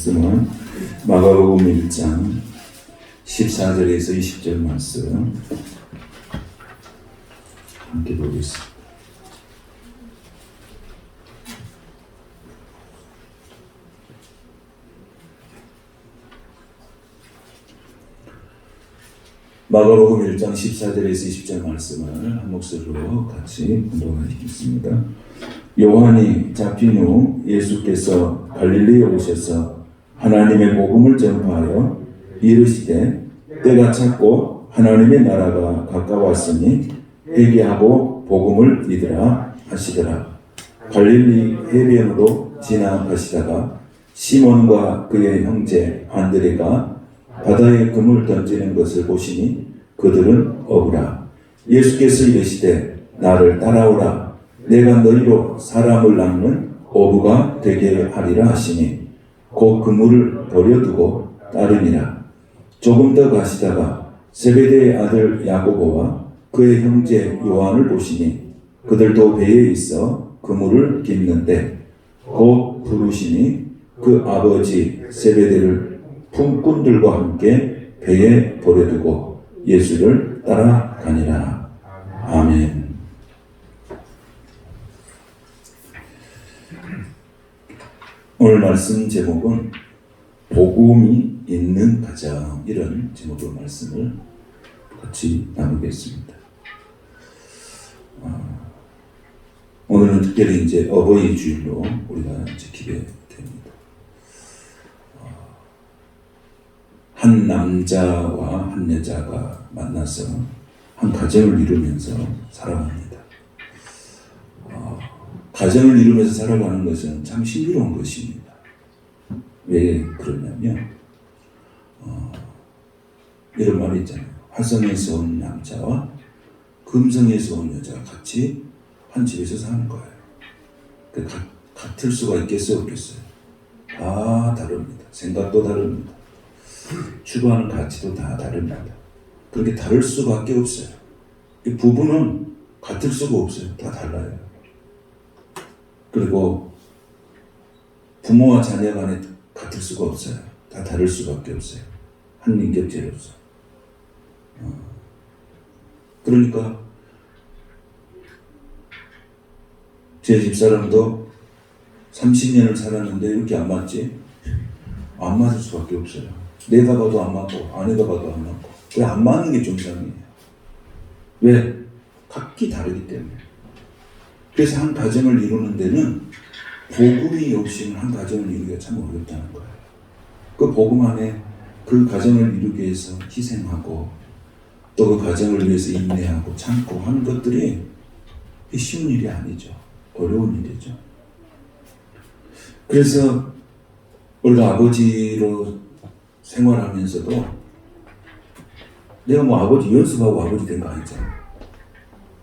말씀은 마가복음 1장 14절에서 20절 말씀 함께 보겠습니다. 마가복음 1장 14절에서 20절 말씀을 한 목소리로 같이 공동하시겠습니다. 요한이 잡힌 후 예수께서 갈릴리에 오셔서 하나님의 복음을 전파하여 이르시되 때가 찼고 하나님의 나라가 가까웠으니 회개하고 복음을 믿으라 하시더라. 갈릴리 해변으로 지나가시다가 시몬과 그의 형제 안드레가 바다에 금을 던지는 것을 보시니 그들은 어부라. 예수께서 이르시되 나를 따라오라. 내가 너희로 사람을 낚는 어부가 되게 하리라 하시니 곧 그물을 버려두고 따르니라. 조금 더 가시다가 세베대의 아들 야고보와 그의 형제 요한을 보시니 그들도 배에 있어 그물을 깁는데 곧 부르시니 그 아버지 세베대를 품꾼들과 함께 배에 버려두고 예수를 따라가니라. 아멘. 오늘 말씀 제목은 복음이 있는 가정, 이런 제목으로 말씀을 같이 나누겠습니다. 오늘은 특별히 이제 어버이 주일로 우리가 지키게 됩니다. 한 남자와 한 여자가 만나서 한 가정을 이루면서 살아갑니다. 가정을 이루면서 살아가는 것은 참 신비로운 것입니다. 왜 그러냐면 이런 말이 있잖아요. 화성에서 온 남자와 금성에서 온 여자가 같이 한 집에서 사는 거예요. 같을 수가 있겠어요, 없겠어요? 다 다릅니다. 생각도 다릅니다. 추구하는 가치도 다 다릅니다. 그렇게 다를 수밖에 없어요. 부부는 같을 수가 없어요. 다 달라요. 그리고 부모와 자녀 간에 같을 수가 없어요. 다 다를 수밖에 없어요. 한 인격체로서. 그러니까 제 집사람도 30년을 살았는데 이렇게 안 맞지? 안 맞을 수밖에 없어요. 내가 봐도 안 맞고 아내가 봐도 안 맞고. 왜 안 맞는 게 정상이에요? 왜? 각기 다르기 때문에. 그래서 한 가정을 이루는 데는 복음이 없이는 한 가정을 이루기가 참 어렵다는 거예요. 그 복음 안에 그 가정을 이루기 위해서 희생하고 또 그 가정을 위해서 인내하고 참고 하는 것들이 쉬운 일이 아니죠. 어려운 일이죠. 그래서 우리가 아버지로 생활하면서도 내가 뭐 아버지 연습하고 아버지 된 거 아니잖아요.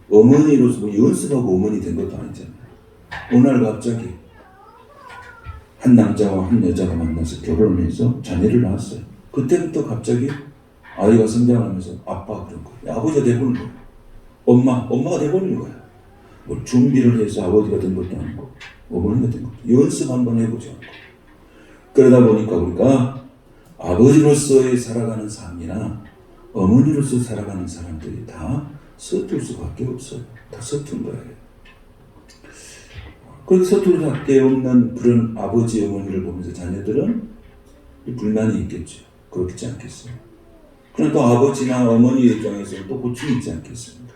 어머니로서 뭐 연습하고 어머니 된 것도 아니잖아요. 어느 날 갑자기 한 남자와 한 여자가 만나서 결혼을 해서 자녀를 낳았어요. 그때부터 갑자기 아이가 성장하면서 아빠 그런 거예요. 아버지가 돼버린 거예요. 엄마가 돼버린 거예요. 뭘 준비를 해서 아버지가 된 것도 아니고 어머니가 된 것도 아니고 연습 한번 해보지 않고. 그러다 보니까 우리가 아버지로서의 살아가는 삶이나 어머니로서 살아가는 사람들이 다 서툴 수밖에 없어요. 다 서툰 거예요. 그렇게 서툴 수밖에 없는 그런 아버지, 어머니를 보면서 자녀들은 불만이 있겠죠. 그렇지 않겠어요? 그럼 또 아버지나 어머니 입장에서는 또 고충이 있지 않겠습니까?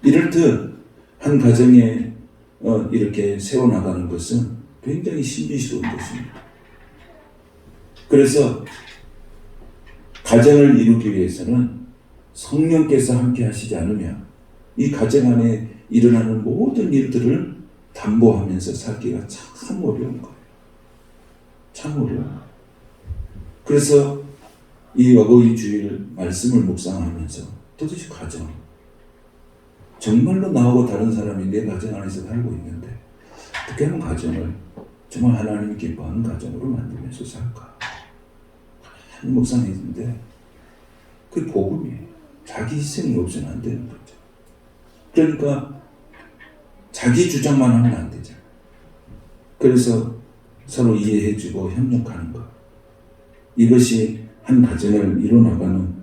이렇듯 한 가정에 이렇게 세워나가는 것은 굉장히 신비스러운 것입니다. 그래서 가정을 이루기 위해서는 성령께서 함께 하시지 않으면 이 가정 안에 일어나는 모든 일들을 담보하면서 살기가 참 어려운 거예요. 참 어려워요. 그래서 이 어버이 주일 말씀을 묵상하면서 도대체 가정, 정말로 나하고 다른 사람이 내 가정 안에서 살고 있는데 어떻게 하면 가정을 정말 하나님이 기뻐하는 가정으로 만들면서 살까? 많이 묵상했는데 그게 복음이에요. 자기 희생이 없으면 안 되는 거죠. 그러니까 자기 주장만 하면 안 되잖아요. 그래서 서로 이해해주고 협력하는 것. 이것이 한 가정을 이뤄나가는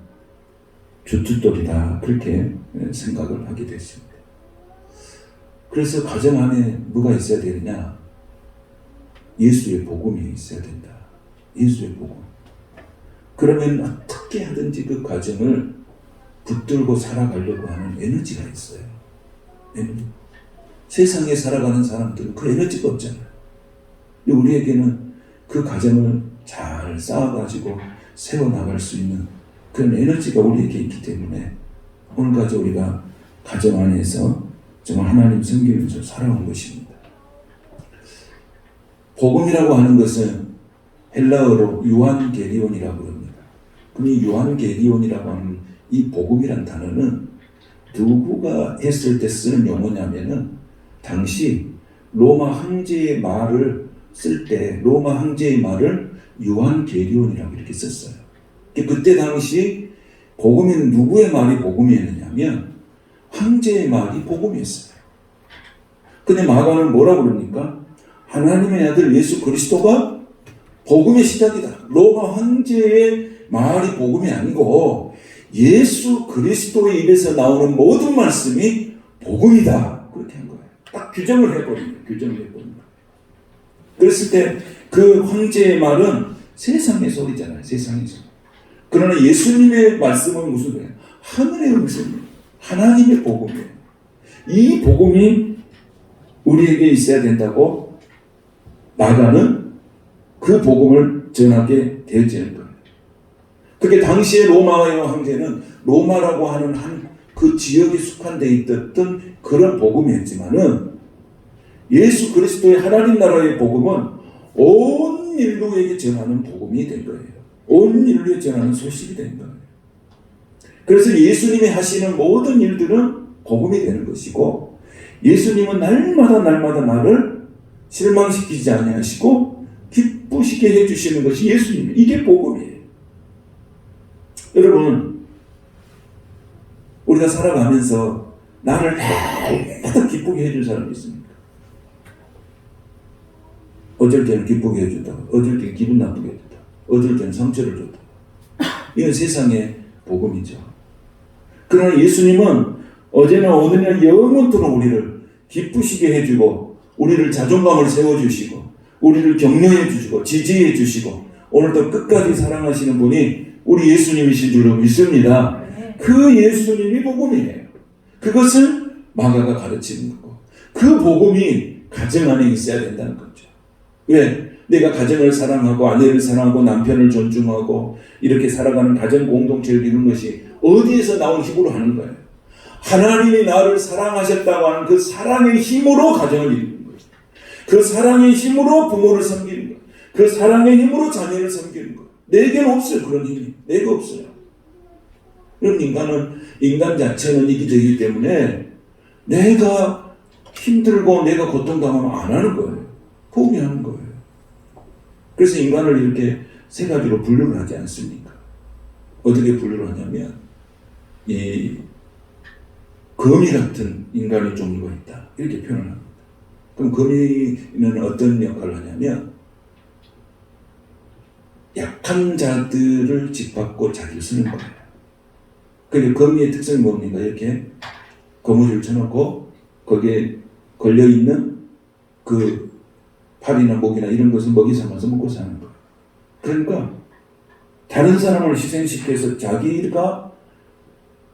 주춧돌이다. 그렇게 생각을 하게 됐습니다. 그래서 가정 안에 뭐가 있어야 되느냐? 예수의 복음이 있어야 된다. 예수의 복음. 그러면 어떻게 하든지 그 가정을 붙들고 살아가려고 하는 에너지가 있어요. 에너지. 세상에 살아가는 사람들은 그 에너지가 없잖아요. 근데 우리에게는 그 가정을 잘 쌓아가지고 세워나갈 수 있는 그런 에너지가 우리에게 있기 때문에 오늘까지 우리가 가정 안에서 정말 하나님 섬기면서 살아온 것입니다. 복음이라고 하는 것은 헬라어로 유한게리온이라고 합니다. 그럼 이 유한게리온이라고 하는 이 복음이란 단어는 누구가 했을 때 쓰는 용어냐면은 당시 로마 황제의 말을 쓸 때 로마 황제의 말을 유한게리온이라고 이렇게 썼어요. 그때 당시 복음은 누구의 말이 복음이었느냐면 황제의 말이 복음이었어요. 근데 마가는 뭐라고 그럽니까? 하나님의 아들 예수 그리스도가 복음의 시작이다. 로마 황제의 말이 복음이 아니고 예수 그리스도의 입에서 나오는 모든 말씀이 복음이다. 그렇게 한 거예요. 딱 규정을 해버립니다. 규정을 해버립니다. 그랬을 때 그 황제의 말은 세상의 소리잖아요. 세상의 소리. 그러나 예수님의 말씀은 무슨 거예요? 하늘의 음성이에요. 하나님의 복음이에요. 이 복음이 우리에게 있어야 된다고 나가는 그 복음을 전하게 되어지는 거예요. 그게 당시의 로마의 황제는 로마라고 하는 한 그 지역에 속한데 있었던 그런 복음이었지만은 예수 그리스도의 하나님 나라의 복음은 온 인류에게 전하는 복음이 된 거예요. 온 인류에 전하는 소식이 된 거예요. 그래서 예수님이 하시는 모든 일들은 복음이 되는 것이고 예수님은 날마다 나를 실망시키지 아니하시고 기쁘시게 해주시는 것이 예수님. 이게 복음이에요. 여러분 우리가 살아가면서 나를 날마다 기쁘게 해줄 사람이 있습니까? 어쩔 때는 기쁘게 해준다. 어쩔 때는 기분 나쁘게 해준다. 어쩔 때는 상처를 줬다. 이건 세상의 복음이죠. 그러나 예수님은 어제나 오늘이나 영원토록 우리를 기쁘시게 해주고 우리를 자존감을 세워주시고 우리를 격려해 주시고 지지해 주시고 오늘도 끝까지 사랑하시는 분이 우리 예수님이신 줄로 믿습니다. 그 예수님이 복음이에요. 그것을 마가가 가르치는 거고 그 복음이 가정 안에 있어야 된다는 거죠. 왜? 내가 가정을 사랑하고 아내를 사랑하고 남편을 존중하고 이렇게 살아가는 가정 공동체를 이루는 것이 어디에서 나온 힘으로 하는 거예요? 하나님이 나를 사랑하셨다고 하는 그 사랑의 힘으로 가정을 이루는 거예요. 그 사랑의 힘으로 부모를 섬기는 거예요. 그 사랑의 힘으로 자녀를 섬기는 거예요. 내게는 없어요. 그런 힘이. 내가 없어요. 그럼 인간 자체는 이기적이기 때문에 내가 힘들고 내가 고통당하면 안 하는 거예요. 포기하는 거예요. 그래서 인간을 이렇게 세 가지로 분류를 하지 않습니까? 어떻게 분류를 하냐면 이 거미 같은 인간의 종류가 있다. 이렇게 표현을 합니다. 그럼 거미는 어떤 역할을 하냐면 약한 자들을 짓밟고 자기를 쓰는 거예요. 그러니까 거미의 특성이 뭡니까? 이렇게 거미줄 쳐놓고 거기에 걸려있는 그 팔이나 목이나 이런 것을 먹이 삼아서 먹고 사는 거예요. 그러니까 다른 사람을 희생시켜서 자기가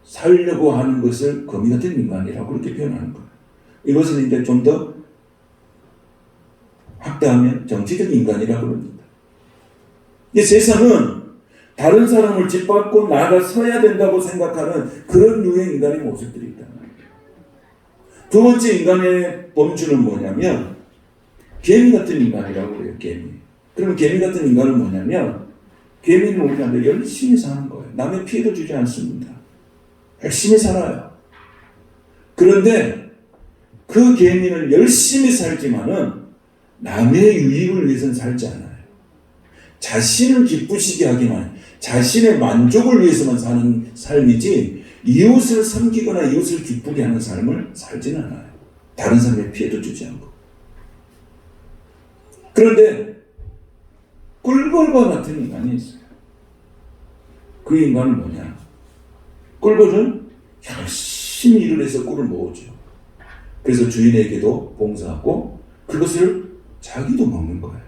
살려고 하는 것을 거미 같은 인간이라고 그렇게 표현하는 거예요. 이것을 이제 좀 더 확대하면 정치적 인간이라고 합니다. 이 세상은 다른 사람을 짓밟고 나가 서야 된다고 생각하는 그런 류의 인간의 모습들이 있다. 두 번째 인간의 범주는 뭐냐면 개미 같은 인간이라고 그래요. 개미. 그러면 개미 같은 인간은 뭐냐면 개미는 우리한테 열심히 사는 거예요. 남의 피해도 주지 않습니다. 열심히 살아요. 그런데 그 개미는 열심히 살지만은 남의 유익을 위해서는 살지 않아요. 자신을 기쁘시게 하기만, 자신의 만족을 위해서만 사는 삶이지 이웃을 섬기거나 이웃을 기쁘게 하는 삶을 살지는 않아요. 다른 사람의 피해도 주지 않고. 그런데 꿀벌과 같은 인간이 있어요. 그 인간은 뭐냐? 꿀벌은 열심히 일을 해서 꿀을 모으죠. 그래서 주인에게도 봉사하고 그것을 자기도 먹는 거예요.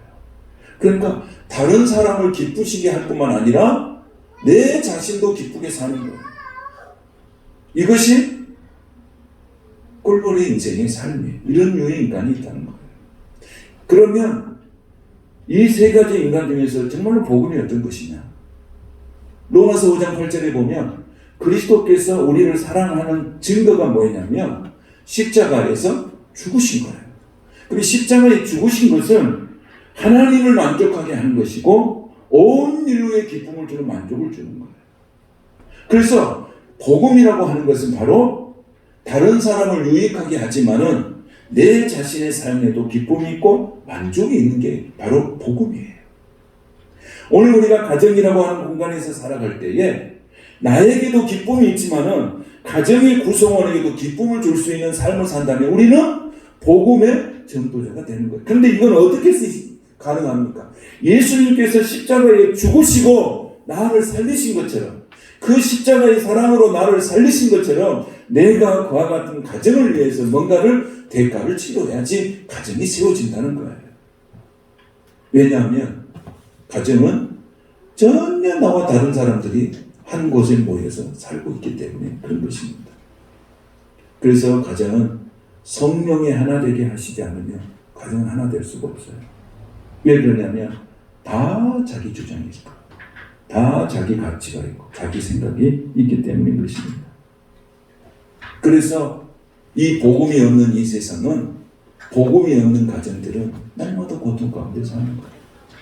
그러니까 다른 사람을 기쁘시게 할 뿐만 아니라 내 자신도 기쁘게 사는 거예요. 이것이 꿀벌의 인생의 삶이에요. 이런 유의 인간이 있다는 거예요. 그러면 이 세 가지 인간 중에서 정말로 복음이 어떤 것이냐? 로마서 5장 8절에 보면 그리스도께서 우리를 사랑하는 증거가 뭐냐면 십자가에서 죽으신 거예요. 그리고 십자가에 죽으신 것은 하나님을 만족하게 하는 것이고 온 인류의 기쁨을 주는 만족을 주는 거예요. 그래서 복음이라고 하는 것은 바로 다른 사람을 유익하게 하지만은 내 자신의 삶에도 기쁨이 있고 만족이 있는 게 바로 복음이에요. 오늘 우리가 가정이라고 하는 공간에서 살아갈 때에 나에게도 기쁨이 있지만은 가정의 구성원에게도 기쁨을 줄 수 있는 삶을 산다면 우리는 복음의 전도자가 되는 거예요. 그런데 이건 어떻게 가능합니까? 예수님께서 십자가에 죽으시고 나를 살리신 것처럼 그 십자가의 사랑으로 나를 살리신 것처럼 내가 그와 같은 가정을 위해서 뭔가를 대가를 치러야지 가정이 세워진다는 거예요. 왜냐하면 가정은 전혀 나와 다른 사람들이 한 곳에 모여서 살고 있기 때문에 그런 것입니다. 그래서 가정은 성령이 하나 되게 하시지 않으면 가정은 하나 될 수가 없어요. 왜 그러냐면 다 자기 주장이 있고 다 자기 가치가 있고 자기 생각이 있기 때문인 것입니다. 그래서 이 복음이 없는 이 세상은 복음이 없는 가정들은 날마다 고통 가운데 사는 거예요.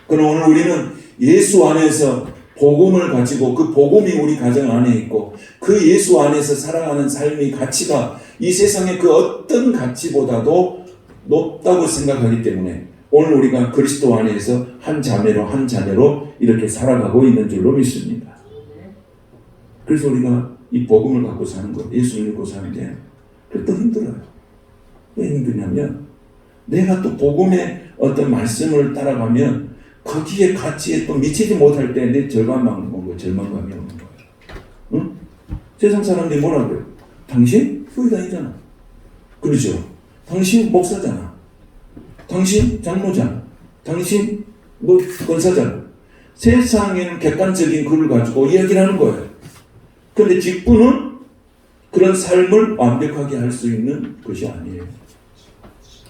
그럼 오늘 우리는 예수 안에서 복음을 가지고 그 복음이 우리 가정 안에 있고 그 예수 안에서 살아가는 삶의 가치가 이 세상의 그 어떤 가치보다도 높다고 생각하기 때문에 오늘 우리가 그리스도 안에서 한 자매로 한 자녀로 이렇게 살아가고 있는 줄로 믿습니다. 그래서 우리가 이 복음을 갖고 사는 것, 예수를 믿고 사는 게 또 힘들어요. 왜 힘드냐면 내가 또 복음의 어떤 말씀을 따라가면 거기에 가치에 또 미치지 못할 때 내 절망감이 오는 거예요. 절망감이 오는 거예요. 응? 세상 사람들이 뭐라 그래요? 당신 교회 다니잖아. 그렇죠? 당신 목사잖아. 당신 장로잖아. 당신 권사잖아. 세상에는 객관적인 글을 가지고 이야기를 하는 거예요. 그런데 직분은 그런 삶을 완벽하게 할 수 있는 것이 아니에요.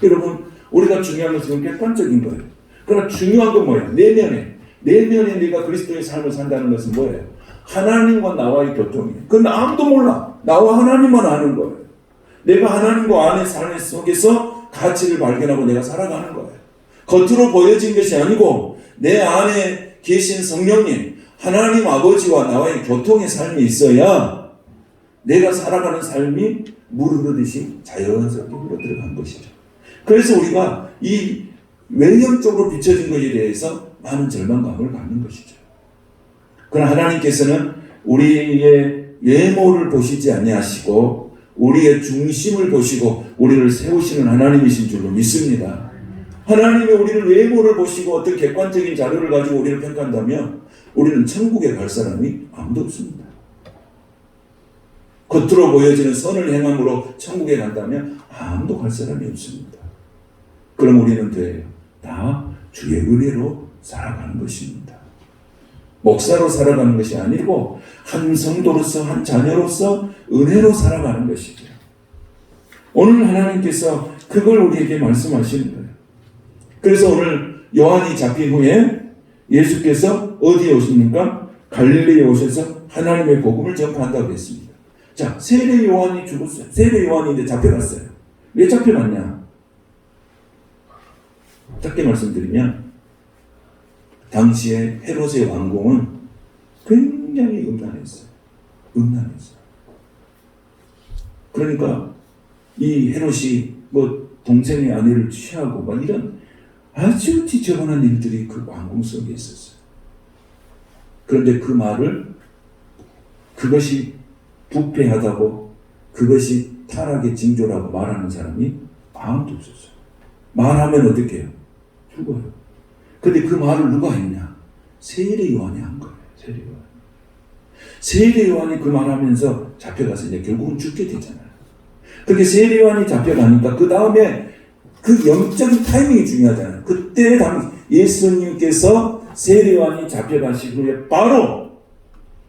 여러분, 우리가 중요한 것은 객관적인 거예요. 그러나 중요한 건 뭐예요? 내면에 내가 그리스도의 삶을 산다는 것은 뭐예요? 하나님과 나와의 교통이에요. 그건 아무도 몰라. 나와 하나님만 아는 거예요. 내가 하나님과 안의 삶 속에서 가치를 발견하고 내가 살아가는 거예요. 겉으로 보여진 것이 아니고 내 안에 계신 성령님, 하나님 아버지와 나와의 교통의 삶이 있어야 내가 살아가는 삶이 물 흐르듯이 자연스럽게 흘러들어간 것이죠. 그래서 우리가 이 외형적으로 비춰진 것에 대해서 많은 절망감을 갖는 것이죠. 그러나 하나님께서는 우리의 외모를 보시지 아니하시고 우리의 중심을 보시고 우리를 세우시는 하나님이신 줄로 믿습니다. 하나님이 우리를 외모를 보시고 어떤 객관적인 자료를 가지고 우리를 평가한다면 우리는 천국에 갈 사람이 아무도 없습니다. 겉으로 보여지는 선을 행함으로 천국에 간다면 아무도 갈 사람이 없습니다. 그럼 우리는 다 주의 은혜로 살아가는 것입니다. 목사로 살아가는 것이 아니고 한 성도로서 한 자녀로서 은혜로 살아가는 것이죠. 오늘 하나님께서 그걸 우리에게 말씀하시는 거예요. 그래서 오늘 요한이 잡힌 후에 예수께서 어디에 오십니까? 갈릴리에 오셔서 하나님의 복음을 전파한다고 했습니다. 자, 세례 요한이 죽었어요. 세례 요한이 이제 잡혀갔어요. 왜 잡혀갔냐? 짧게 말씀드리면 당시에 헤롯의 왕궁은 굉장히 음란했어요. 그러니까 이 헤롯이 동생의 아내를 취하고 이런 아주 지저분한 일들이 그 왕궁 속에 있었어요. 그런데 그 말을 그것이 부패하다고 그것이 타락의 징조라고 말하는 사람이 아무도 없었어요. 말하면 어떻게 해요? 죽어요. 근데 그 말을 누가 했냐? 세례 요한이 한 거예요. 세례 요한. 세례 요한이 그 말하면서 잡혀가서 이제 결국은 죽게 되잖아요. 그렇게 세례 요한이 잡혀가니까 그 다음에 그 영적인 타이밍이 중요하잖아요. 그때 당시 예수님께서 세례 요한이 잡혀가시고 후에 바로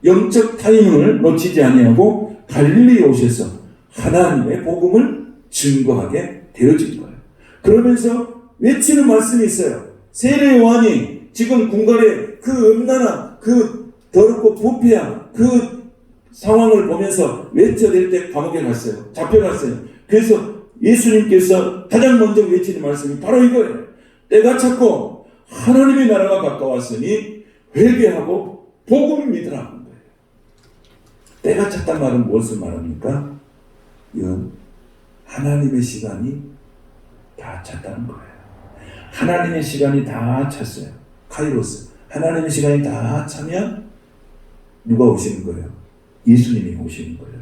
영적 타이밍을 놓치지 아니하고 갈릴리에 오셔서 하나님의 복음을 증거하게 되어진 거예요. 그러면서 외치는 말씀이 있어요. 세례 요한이 지금 궁궐에 그 음란한 그 더럽고 부패한 그 상황을 보면서 외쳐댈 때 감옥에 갔어요. 잡혀갔어요. 그래서 예수님께서 가장 먼저 외치는 말씀이 바로 이거예요. 때가 찼고 하나님의 나라가 가까웠으니 회개하고 복음을 믿으라 하는 거예요. 때가 찼단 말은 무엇을 말합니까? 이건 하나님의 시간이 다 찼다는 거예요. 하나님의 시간이 다 찼어요. 카이로스. 하나님의 시간이 다 차면 누가 오시는 거예요? 예수님이 오시는 거예요.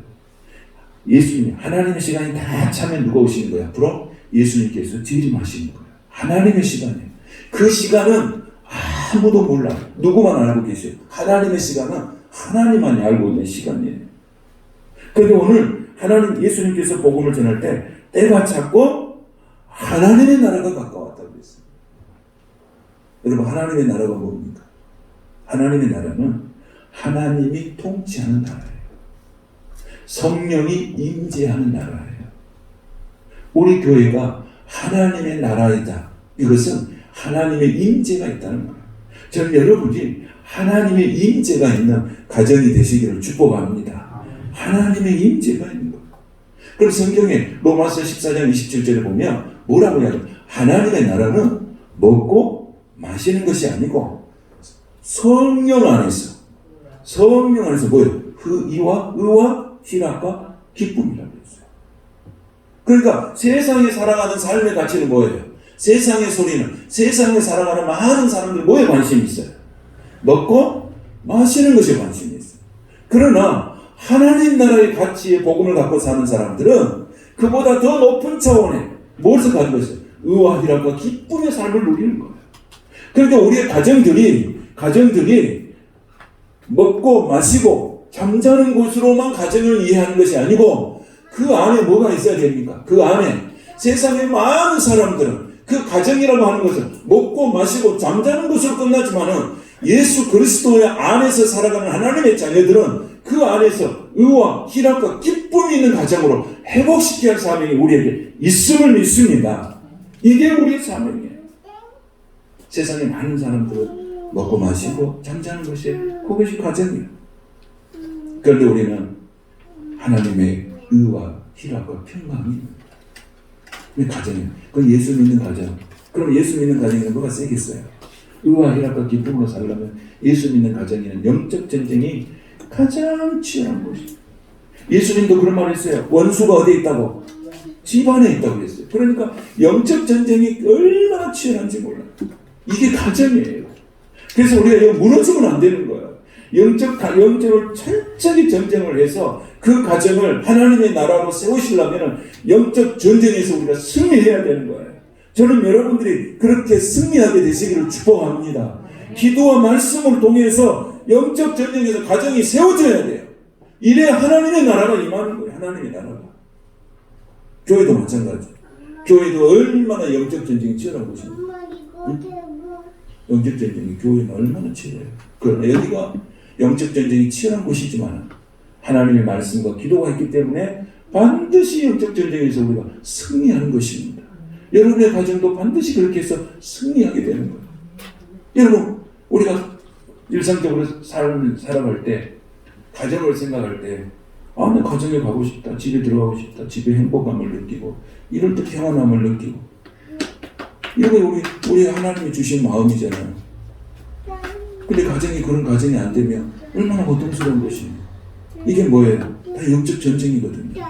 예수님이 하나님의 시간이 다 차면 누가 오시는 거예요? 앞으로 예수님께서 재림하시는 거예요. 하나님의 시간이에요. 그 시간은 아무도 몰라요. 누구만 알고 계세요. 하나님의 시간은 하나님만이 알고 있는 시간이에요. 그런데 오늘 하나님 예수님께서 복음을 전할 때 때가 찼고 하나님의 나라가 가까웠다고 했어요. 여러분 하나님의 나라가 뭡니까? 하나님의 나라는 하나님이 통치하는 나라예요. 성령이 임재하는 나라예요. 우리 교회가 하나님의 나라이다. 이것은 하나님의 임재가 있다는 거예요. 저는 여러분이 하나님의 임재가 있는 가정이 되시기를 축복합니다. 하나님의 임재가 있는 거예요. 그럼 성경에 로마서 14장 27절에 보면 뭐라고 해요? 하나님의 나라는 먹고 마시는 것이 아니고 성령 안에서 뭐예요? 의와 희락과 기쁨이라고 했어요. 그러니까 세상에 살아가는 삶의 가치는 뭐예요? 세상의 소리는 세상에 살아가는 많은 사람들 뭐에 관심이 있어요? 먹고 마시는 것에 관심이 있어요. 그러나 하나님 나라의 가치의 복음을 갖고 사는 사람들은 그보다 더 높은 차원의 무엇을 가지고 있어요? 의와 희락과 기쁨의 삶을 누리는 거예요. 그러니까 우리의 가정들이 먹고 마시고 잠자는 곳으로만 가정을 이해하는 것이 아니고 그 안에 뭐가 있어야 됩니까? 그 안에 세상의 많은 사람들은 그 가정이라고 하는 것은 먹고 마시고 잠자는 것으로 끝나지만은 예수 그리스도의 안에서 살아가는 하나님의 자녀들은 그 안에서 의와 희락과 기쁨이 있는 가정으로 회복시켜야 할 사명이 우리에게 있음을 믿습니다. 이게 우리의 사명이에요. 세상에 많은 사람들은 먹고 마시고 잠자는 것이 그것이 가정이에요. 그런데 우리는 하나님의 의와 희락과 평강이 가정이에요. 그건 예수 믿는 가정. 그럼 예수 믿는 가정에는 뭐가 세겠어요? 의와 희락과 기쁨으로 살려면 예수 믿는 가정에는 영적 전쟁이 가장 치열한 것이에요. 예수님도 그런 말을 했어요. 원수가 어디에 있다고? 집안에 있다고 했어요. 그러니까 영적 전쟁이 얼마나 치열한지 몰라요. 이게 가정이에요. 그래서 우리가 이거 무너지면 안 되는 거예요. 영적을 철저히 전쟁을 해서 그 가정을 하나님의 나라로 세우시려면 영적 전쟁에서 우리가 승리해야 되는 거예요. 저는 여러분들이 그렇게 승리하게 되시기를 축복합니다. 기도와 말씀을 통해서 영적 전쟁에서 가정이 세워져야 돼요. 이래야 하나님의 나라가 임하는 거예요. 하나님의 나라가. 교회도 마찬가지. 교회도 얼마나 영적 전쟁이 치열한 곳입니다. 응? 영적 전쟁이 교회는 얼마나 치열해요. 그러나 여기가 영적 전쟁이 치열한 곳이지만 하나님의 말씀과 기도가 있기 때문에 반드시 영적 전쟁에서 우리가 승리하는 것입니다. 여러분의 가정도 반드시 그렇게 해서 승리하게 되는 거예요. 여러분, 우리가 일상적으로 살아갈 때, 가정을 생각할 때, 아, 내 가정에 가고 싶다, 집에 들어가고 싶다, 집에 행복감을 느끼고, 이럴 때 평안함을 느끼고, 이게 우리 하나님이 주신 마음이잖아요. 근데 가정이 그런 가정이 안 되면 얼마나 고통스러운 것입니까? 이게 뭐예요? 다 영적 전쟁이거든요.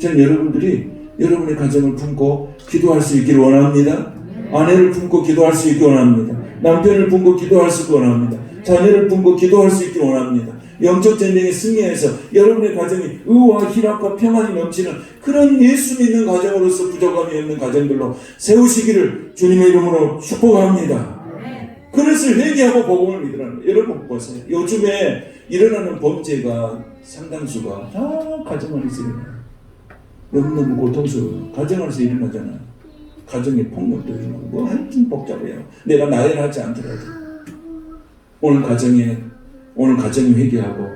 저는 여러분들이 여러분의 가정을 품고 기도할 수 있기를 원합니다. 아내를 품고 기도할 수 있기를 원합니다. 남편을 품고 기도할 수 있기를 원합니다. 자녀를 품고 기도할 수 있기를 원합니다. 영적 전쟁에 승리해서 여러분의 가정이 의와 희락과 평안이 넘치는 그런 예수 믿는 가정으로서 부족함이 없는 가정들로 세우시기를 주님의 이름으로 축복합니다. 그것을 회개하고 복음을 믿으라는 거예요. 여러분 보세요. 요즘에 일어나는 범죄가 상당수가 다 가정 안에서 일어나요. 너무너무 고통스러워요. 가정 안에서 일어나잖아요. 가정의 폭력도 일어나고 뭐 하여튼 복잡해요. 내가 나열하지 않더라도 오늘 가정이 회개하고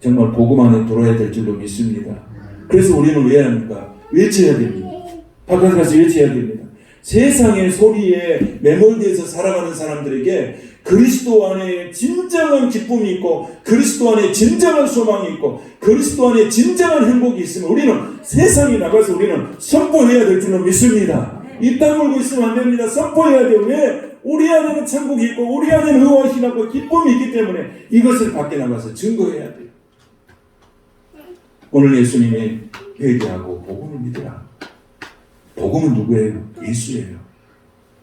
정말 복음 안에 돌아야 될 줄로 믿습니다. 그래서 우리는 왜 합니까? 외쳐야 됩니다. 바깥에 가서 외쳐야 됩니다. 세상의 소리에 매몰되어서 살아가는 사람들에게 그리스도 안에 진정한 기쁨이 있고 그리스도 안에 진정한 소망이 있고 그리스도 안에 진정한 행복이 있으면 우리는 세상에 나가서 우리는 선포해야 될 줄로 믿습니다. 입 다물고 있으면 안 됩니다. 선포해야 돼요. 왜? 우리 안에는 천국이 있고 우리 안에는 의와 희락과 기쁨이 있기 때문에 이것을 밖에 나가서 증거해야 돼요. 오늘 예수님이 회개하고 복음을 믿으라. 복음은 누구예요? 예수예요.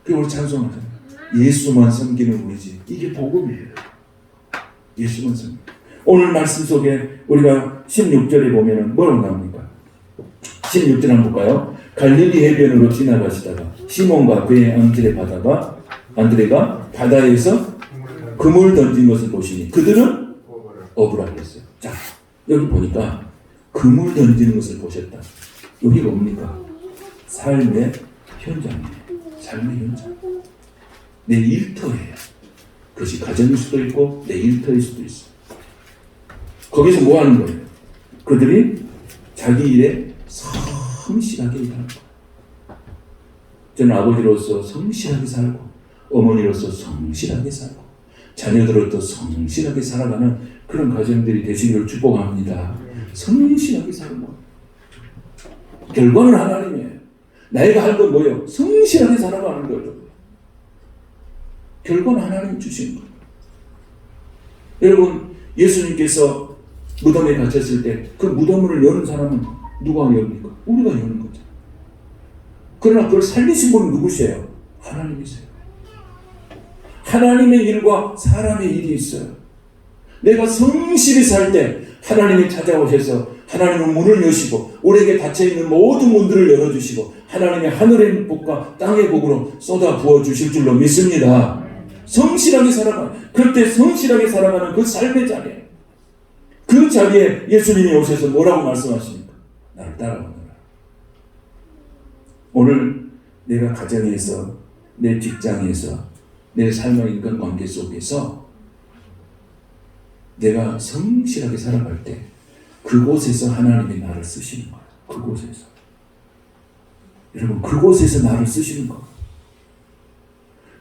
그리고 우리 찬송하잖아요. 예수만 섬기는 우리지. 이게 복음이에요. 예수만 섬기는. 오늘 말씀 속에 우리가 16절에 보면은 뭐라고 나옵니까? 16절 한번 볼까요? 갈릴리 해변으로 지나가시다가 시몬과 그의 안드레가 바다에서 그물 던진 것을 보시니 그들은 어부라겠어요. 자, 여기 보니까 그물 던지는 것을 보셨다. 여기가 뭡니까? 삶의 현장이에요. 삶의 현장. 내 일터예요. 그것이 가정일 수도 있고 내 일터일 수도 있어요. 거기서 뭐 하는 거예요? 그들이 자기 일에 성실하게 일하는 거예요. 저는 아버지로서 성실하게 살고 어머니로서 성실하게 살고 자녀들로도 성실하게 살아가는 그런 가정들이 되시기를 축복합니다. 성실하게 사는 거예요. 결과는 하나님이에요. 나이가 할 건 뭐예요? 성실하게 살아가는 거죠. 결과는 하나님 주시는 거예요. 여러분, 예수님께서 무덤에 갇혔을 때 그 무덤을 여는 사람은 누가 엽니까? 우리가 여는 거죠. 그러나 그걸 살리신 분은 누구세요? 하나님이세요. 하나님의 일과 사람의 일이 있어요. 내가 성실히 살 때 하나님이 찾아오셔서 하나님은 문을 여시고 우리에게 닫혀있는 모든 문들을 열어주시고 하나님의 하늘의 복과 땅의 복으로 쏟아 부어주실 줄로 믿습니다. 성실하게 살아가는, 그때 성실하게 살아가는 그 삶의 자리에, 그 자리에 예수님이 오셔서 뭐라고 말씀하십니까? 나를 따라오너라. 오늘 내가 가정에서, 내 직장에서, 내 삶의 인간관계 속에서 내가 성실하게 살아갈 때 그곳에서 하나님이 나를 쓰시는 거예요. 그곳에서. 여러분, 그곳에서 나를 쓰시는 거예요.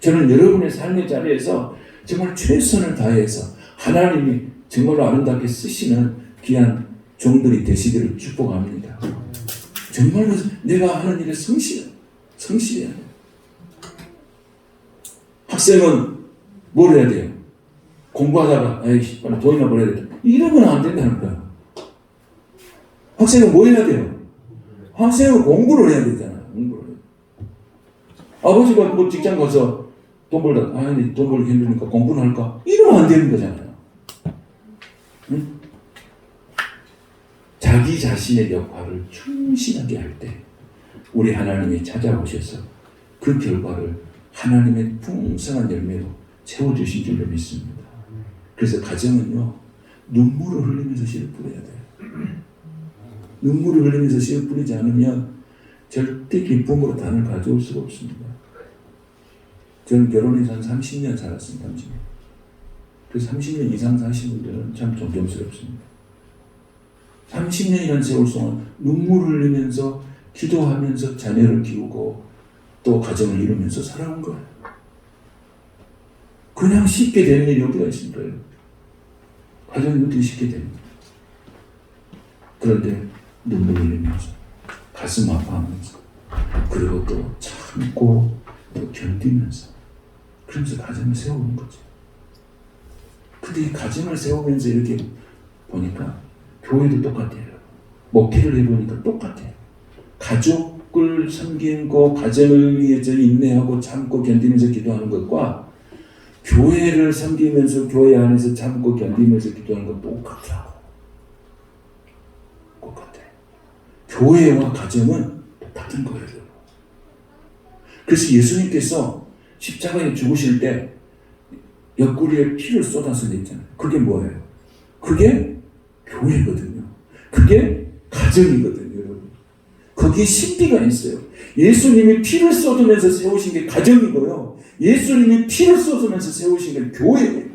저는 여러분의 삶의 자리에서 정말 최선을 다해서 하나님이 정말로 아름답게 쓰시는 귀한 종들이 되시기를 축복합니다. 정말로 내가 하는 일에 성실해야 돼요. 학생은 뭘 해야 돼요? 공부하다가 에이씨 빨리 돈이나 벌어야 된다. 이러면 안 된다는 거야. 학생은 뭐 해야 돼요? 학생은 공부를 해야 되잖아요. 공부를. 아버지가 뭐 직장 가서 돈 벌다, 돈 벌기 힘드니까 공부는 할까? 이러면 안 되는 거잖아요. 응? 자기 자신의 역할을 충실하게 할 때 우리 하나님이 찾아오셔서 그 결과를 하나님의 풍성한 열매로 채워주신 줄로 믿습니다. 그래서 가정은요, 눈물을 흘리면서 씨를 뿌려야 돼요. 눈물을 흘리면서 씨를 뿌리지 않으면 절대 기쁨으로 단을 가져올 수가 없습니다. 저는 결혼해서 한 30년 살았습니다. 30년. 그래서 30년 이상 사신 분들은 참 존경스럽습니다. 30년이라는 세월 동안 눈물을 흘리면서 기도하면서 자녀를 키우고 또 가정을 이루면서 살아온 거예요. 그냥 쉽게 되는 일이 어디가 있습니까? 가정이 어떻게 쉽게 됩니까? 그런데 눈물 흘리면서 가슴 아파하면서 그리고 또 참고 또 견디면서 그러면서 가정을 세우는 거죠. 근데 이 가정을 세우면서 이렇게 보니까 교회도 똑같아요. 목회를 해보니까 똑같아요. 가족을 섬기고 가정을 위해서 인내하고 참고 견디면서 기도하는 것과 교회를 섬기면서 교회 안에서 참고 견디면서 기도하는 것 똑같아요. 똑같아요. 교회와 가정은 똑같은 거예요. 그래서 예수님께서 십자가에 죽으실 때 옆구리에 피를 쏟아서 냈잖아요. 그게 뭐예요? 그게 교회거든요. 그게 가정이거든요, 여러분. 거기에 신비가 있어요. 예수님이 피를 쏟으면서 세우신 게 가정이고요. 예수님이 피를 쏟으면서 세우신 게 교회예요.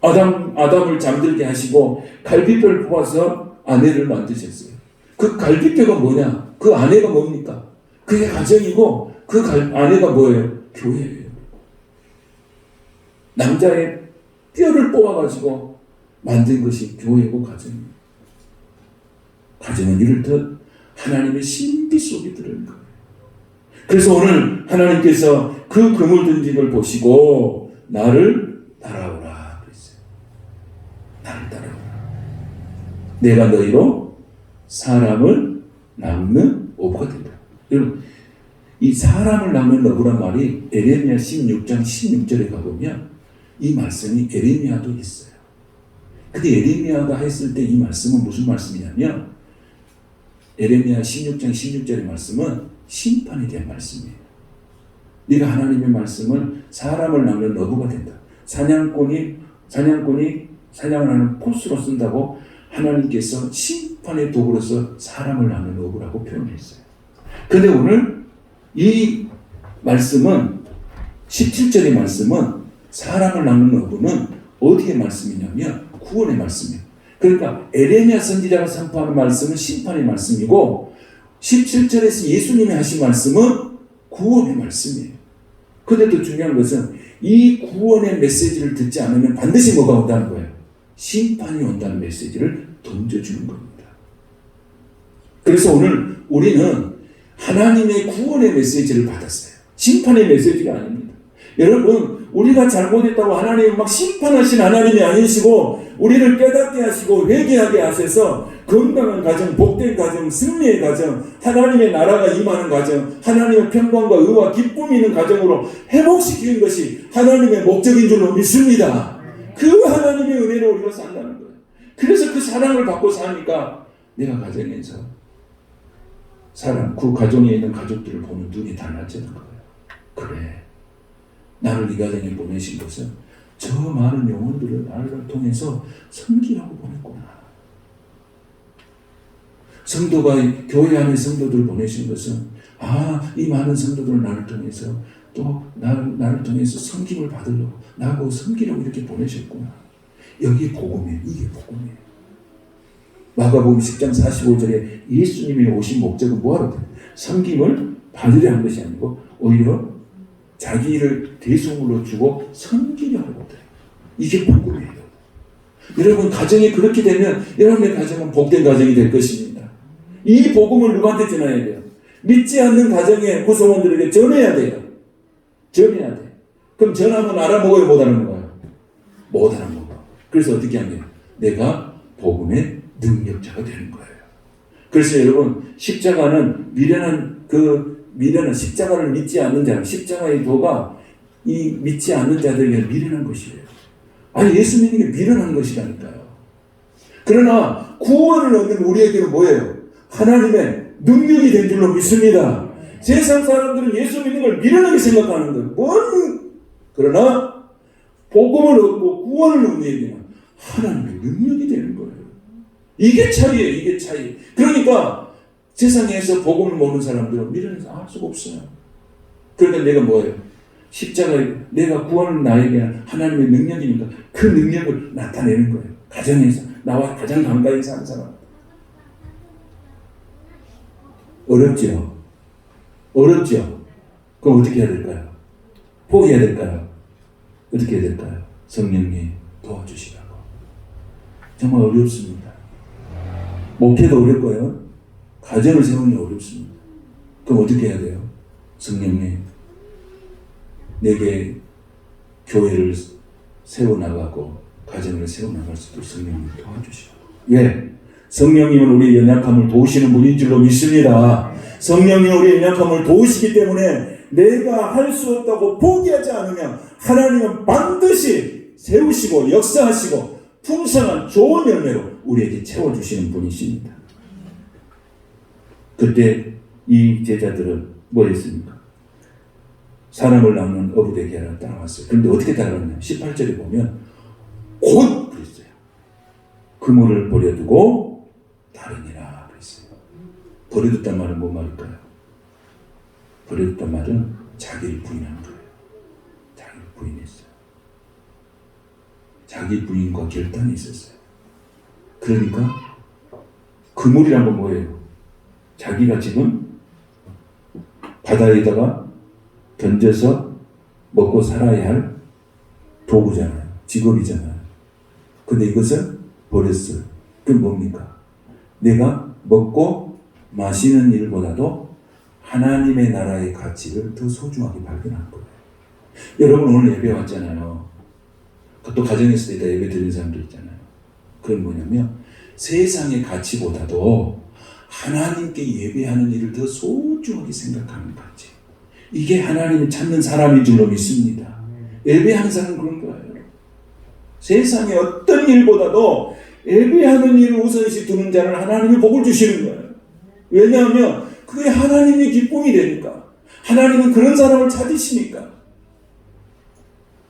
아담을 잠들게 하시고 갈비뼈를 뽑아서 아내를 만드셨어요. 그 갈비뼈가 뭐냐? 그 아내가 뭡니까? 그게 가정이고 그 아내가 뭐예요? 교회예요. 남자의 뼈를 뽑아가지고 만든 것이 교회고 가정이에요. 가정은 이렇듯 하나님의 신비 속에 들어있는 거예요. 그래서 오늘 하나님께서 그 그물 던진 걸 보시고 나를 따라오라 그랬어요. 나를 따라오라. 내가 너희로 사람을 낚는 어부가 된다. 여러분, 이 사람을 낚는 어부란 말이 에레미야 16장 16절에 가보면 이 말씀이 에레미야도 있어요. 근데 에레미야가 했을 때 이 말씀은 무슨 말씀이냐면 에레미야 16장 16절의 말씀은 심판에 대한 말씀이에요. 네가 하나님의 말씀을 사람을 낚는 어부가 된다. 사냥꾼이 사냥을 하는 포스로 쓴다고 하나님께서 심판의 도구로서 사람을 낚는 어부라고 표현했어요. 근데 오늘 이 말씀은 17절의 말씀은 사람을 낚는 어부는 어디의 말씀이냐면 구원의 말씀이에요. 그러니까 에레미야 선지자가 선포하는 말씀은 심판의 말씀이고 17절에서 예수님이 하신 말씀은 구원의 말씀이에요. 그런데 또 중요한 것은 이 구원의 메시지를 듣지 않으면 반드시 뭐가 온다는 거예요? 심판이 온다는 메시지를 던져주는 겁니다. 그래서 오늘 우리는 하나님의 구원의 메시지를 받았어요. 심판의 메시지가 아닙니다. 여러분, 우리가 잘못했다고 하나님이 막 심판하신 하나님이 아니시고 우리를 깨닫게 하시고 회개하게 하셔서 건강한 가정, 복된 가정, 승리의 가정, 하나님의 나라가 임하는 가정, 하나님의 평강과 의와 기쁨이 있는 가정으로 회복시키는 것이 하나님의 목적인 줄로 믿습니다. 그 하나님의 은혜로 우리가 산다는 거예요. 그래서 그 사랑을 받고 사니까 내가 가정에서 그 가정에 있는 가족들을 보는 눈이 달라지는 거예요. 그래, 나를 이 가정에 보내신 것은 저 많은 영혼들을 나를 통해서 섬기라고 보냈구나. 성도가 교회 안에 성도들을 보내신 것은 이 많은 성도들을 나를 통해서 또 나를 통해서 섬김을 받으려고 나하고 섬기려고 이렇게 보내셨구나. 여기 복음이에요. 이게 복음이에요. 마가복음 10장 45절에 예수님이 오신 목적은 뭐하러 돼요? 섬김을 받으려 한 것이 아니고 오히려 자기를 대속물로 주고 섬기려 하거든. 이게 복음이에요. 여러분 가정이 그렇게 되면 여러분의 가정은 복된 가정이 될 것입니다. 이 복음을 누구한테 전해야 돼요? 믿지 않는 가정의 구성원들에게 전해야 돼요. 전해야 돼. 그럼 전하면 알아먹어요? 못 알아먹어요? 못 알아먹어. 그래서 어떻게 하면 내가 복음의 능력자가 되는 거예요. 그래서 여러분 십자가는 미련한 십자가를 믿지 않는 자, 십자가의 도가 이 믿지 않는 자들에게 미련한 것이에요. 아니 예수 믿는 게 미련한 것이라니까요. 그러나 구원을 얻는 우리에게는 뭐예요? 하나님의 능력이 된 줄로 믿습니다. 세상 사람들은 예수 믿는 걸 미련하게 생각하는 거예요. 그러나 복음을 얻고 구원을 얻는 얘기는 하나님의 능력이 되는 거예요. 이게 차이예요. 이게 차이. 그러니까 세상에서 복음을 모르는 사람들은 미련해서 알 수가 없어요. 그러니까 내가 뭐예요? 십자가에 내가 구원을 나에게 하나님의 능력이니까 그 능력을 나타내는 거예요. 가정에서 나와 가장 가까이 사는 사람. 어렵죠? 어렵죠? 그럼 어떻게 해야 될까요? 포기해야 될까요? 어떻게 해야 될까요? 성령님 도와주시라고. 정말 어렵습니다. 목회도 어렵고요. 가정을 세우는 게 어렵습니다. 그럼 어떻게 해야 돼요? 성령님 내게 교회를 세워나가고 가정을 세워나갈 수도 성령님 도와주시고. 왜? 성령님은 우리의 연약함을 도우시는 분인 줄로 믿습니다. 성령님은 우리의 연약함을 도우시기 때문에 내가 할 수 없다고 포기하지 않으면 하나님은 반드시 세우시고 역사하시고 풍성한 좋은 열매로 우리에게 채워주시는 분이십니다. 그때 이 제자들은 뭐 했습니까? 사람을 낳는 어부 되게 하라 따라왔어요. 그런데 어떻게 따라갔냐? 18절에 보면 곧 그랬어요. 그물을 버려두고 따르니라 그랬어요. 버려뒀단 말은 뭔 말일까요? 버려뒀단 말은 자기를 부인한 거예요. 자기를 부인했어요. 자기 부인과 결단이 있었어요. 그러니까 그물이란 건 뭐예요? 자기가 지금 바다에다가 던져서 먹고 살아야 할 도구잖아요. 직업이잖아요. 근데 이것을 버렸어요. 그게 뭡니까? 내가 먹고 마시는 일보다도 하나님의 나라의 가치를 더 소중하게 발견한 거예요. 여러분 오늘 예배 왔잖아요. 또 가정에서도 이따 예배 드리는 사람들 있잖아요. 그건 뭐냐면 세상의 가치보다도 하나님께 예배하는 일을 더 소중하게 생각하는 가치. 이게 하나님을 찾는 사람인 줄로 믿습니다. 예배하는 사람은 그런 거예요. 세상의 어떤 일보다도 예배하는 일을 우선시 두는 자는 하나님이 복을 주시는 거예요. 왜냐하면 그게 하나님의 기쁨이 되니까. 하나님은 그런 사람을 찾으시니까.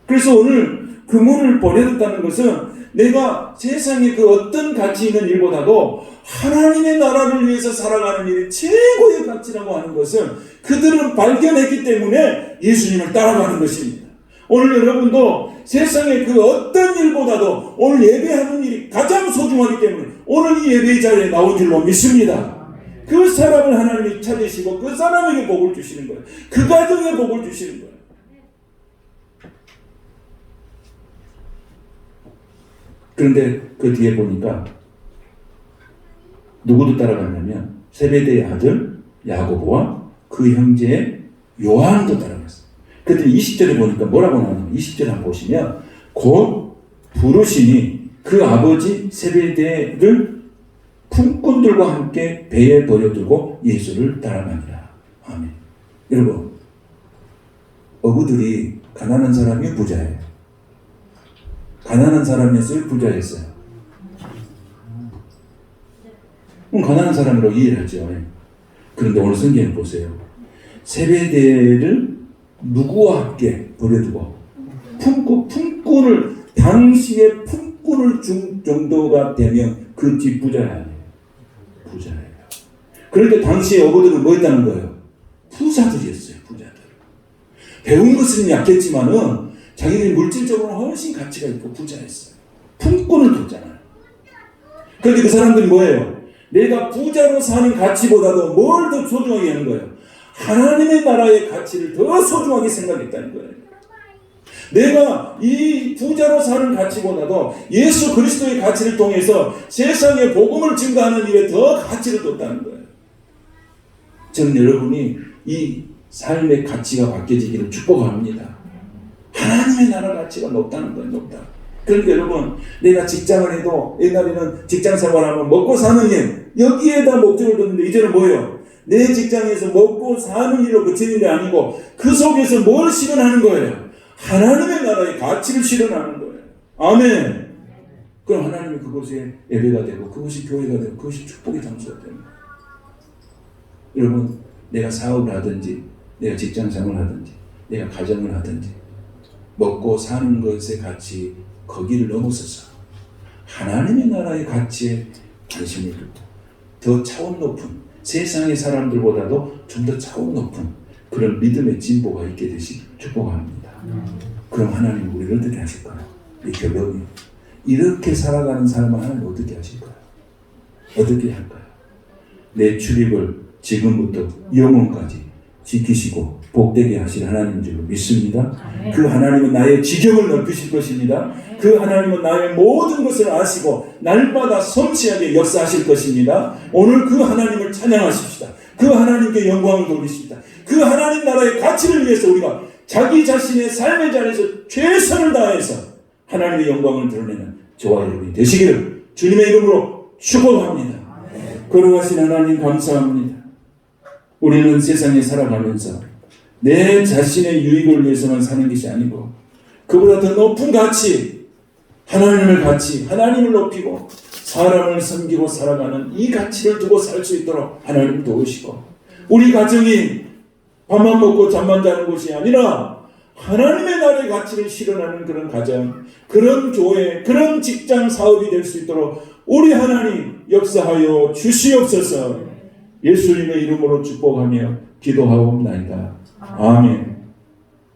그래서 오늘 그물을 버려뒀다는 것은 내가 세상의 그 어떤 가치 있는 일보다도 하나님의 나라를 위해서 살아가는 일이 최고의 가치라고 하는 것을 그들은 발견했기 때문에 예수님을 따라가는 것입니다. 오늘 여러분도 세상의 그 어떤 일보다도 오늘 예배하는 일이 가장 소중하기 때문에 오늘 이 예배 자리에 나온 줄로 믿습니다. 그 사람을 하나님이 찾으시고 그 사람에게 복을 주시는 거예요. 그 가정에 복을 주시는 거예요. 그런데 그 뒤에 보니까 누구도 따라갔냐면 세베대의 아들 야고보와 그 형제 요한도 따라갔어요. 그랬더니 20절에 보니까 뭐라고 나오냐면 20절 한번 보시면 곧 부르시니 그 아버지 세베대를 품꾼들과 함께 배에 버려두고 예수를 따라가니라. 아멘. 여러분 어부들이 가난한 사람이 부자예요. 가난한 사람이었어요? 부자였어요? 가난한 사람으로 이해를 하죠. 그런데 오늘 성경을 보세요. 세베대를 누구와 함께 버려두고 품꾼을 당시에 품꾼을 준 정도가 되면 그 집 부자예요. 부자예요. 그런데 당시에 어부들은 뭐 했다는 거예요? 부자들이었어요. 부자들. 배운 것은 약했지만은 자기들이 물질적으로 훨씬 가치가 있고 부자였어요. 품꾼을 뒀잖아요. 그런데 그 사람들이 뭐예요? 내가 부자로 사는 가치보다도 뭘 더 소중하게 하는 거예요? 하나님의 나라의 가치를 더 소중하게 생각했다는 거예요. 내가 이 부자로 사는 가치보다도 예수 그리스도의 가치를 통해서 세상에 복음을 증거하는 일에 더 가치를 뒀다는 거예요. 저는 여러분이 이 삶의 가치가 바뀌어지기를 축복합니다. 하나님의 나라 가치가 높다는 거예요. 높다. 그러니까 여러분 내가 직장을 해도 옛날에는 직장 생활하면 먹고 사는 일 여기에다 목적을 뒀는데 이제는 뭐예요? 내 직장에서 먹고 사는 일로 그치는 게 아니고 그 속에서 뭘 실현하는 거예요? 하나님의 나라의 가치를 실현하는 거예요. 아멘. 그럼 하나님이 그곳에 예배가 되고 그것이 교회가 되고 그것이 축복의 장소가 됩니다. 여러분 내가 사업을 하든지 내가 직장 생활을 하든지 내가 가정을 하든지 먹고 사는 것의 가치 거기를 넘어서서 하나님의 나라의 가치에 관심을 두고 더 차원 높은 세상의 사람들보다도 좀 더 차원 높은 그런 믿음의 진보가 있게 되시길 축복합니다. 그럼 하나님 우리를 어떻게 하실까요? 이 결론이 이렇게 살아가는 삶을 하나님 어떻게 하실까요? 어떻게 할까요? 내 출입을 지금부터 영원까지 지키시고 복되게 하실 하나님인 줄 믿습니다. 그 하나님은 나의 지경을 넓히실 것입니다. 그 하나님은 나의 모든 것을 아시고 날마다 섬세하게 역사하실 것입니다. 오늘 그 하나님을 찬양하십시다. 그 하나님께 영광을 돌리십시다. 그 하나님 나라의 가치를 위해서 우리가 자기 자신의 삶의 자리에서 최선을 다해서 하나님의 영광을 드러내는 저와 여러분이 되시기를 주님의 이름으로 축복합니다. 거룩하신 하나님 감사합니다. 우리는 세상에 살아가면서 내 자신의 유익을 위해서만 사는 것이 아니고 그보다 더 높은 가치, 하나님을 가치, 하나님을 높이고 사람을 섬기고 살아가는 이 가치를 두고 살 수 있도록 하나님 도우시고 우리 가정이 밥만 먹고 잠만 자는 것이 아니라 하나님의 나라의 가치를 실현하는 그런 가정, 그런 교회, 그런 직장 사업이 될 수 있도록 우리 하나님 역사하여 주시옵소서. 예수님의 이름으로 축복하며 기도하옵나이다. 아멘.